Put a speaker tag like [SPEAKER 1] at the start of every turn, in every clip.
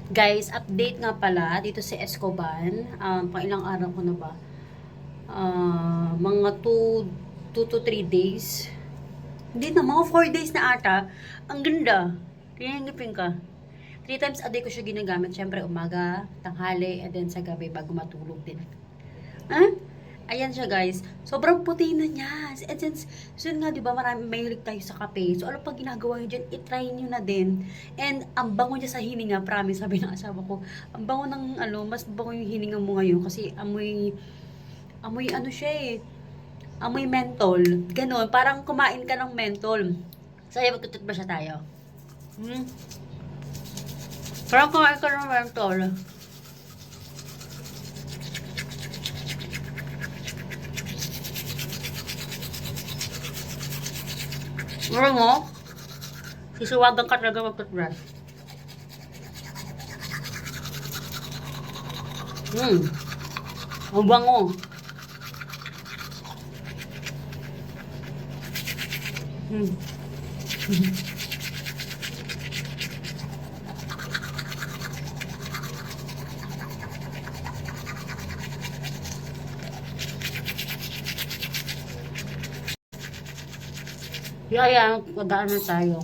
[SPEAKER 1] Guys, update nga pala dito sa Escoban. Pang ilang araw ko na ba? Mga 2 to 3 days. Hindi na, mga 4 days na ata. Ang ganda. Tinangipin ka. 3 times a day ko siya ginagamit. Siyempre, umaga, tanghali, and then sa gabi bago matulog din. Ayan siya, guys. Sobrang puti na niya. And since, nga, di ba, marami mahilig tayo sa kape. So, ano pag ginagawa nyo dyan, itry nyo na din. And, ang bango niya sa hininga, promise, sabi ng asawa ko, ang bango ng, mas bango yung hininga mo ngayon. Kasi, amoy ano siya eh. Amoy mentol. Ganon, parang kumain ka ng mentol. So, ayan, magtututbrush siya tayo. Parang kumain ka ng mentol. Alam mo, sisiwagan ka talaga mag-toothbrush. Ang bango. Yaya, magdaan na tayo.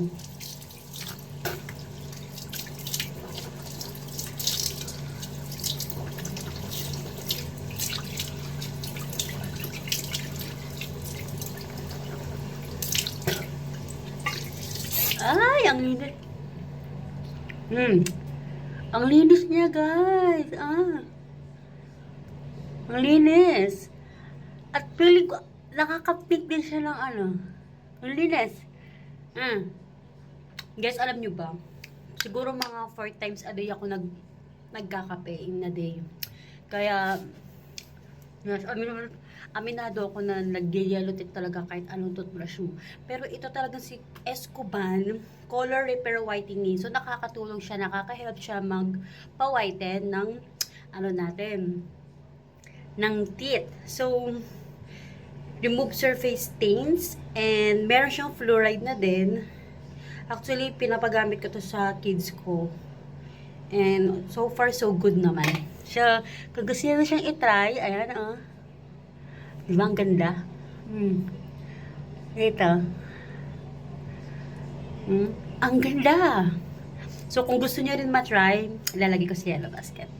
[SPEAKER 1] Ay, ang linis. Ang linis niya, guys. Ang linis. At feeling ko, nakaka-pick din siya ng ang linis. Guys, alam nyo ba? Siguro mga 4 times a day ako nagkakape in a day. Kaya, yes, aminado ako na nag-yellow teeth talaga kahit anong toothbrush mo. Pero ito talaga si Escoban Color Repair Whitening. So, nakakatulong siya, nakaka-help siya magpa-whiten ng ng teeth. So, remove surface stains and meron siyang fluoride na din. Actually, pinapagamit ko to sa kids ko. And so far, so good naman. Siya, kung gusto niya na siyang itry, ayan, diba ang ganda? Ito. Ang ganda. So, kung gusto niya rin matry, ilalagay ko sa yellow basket.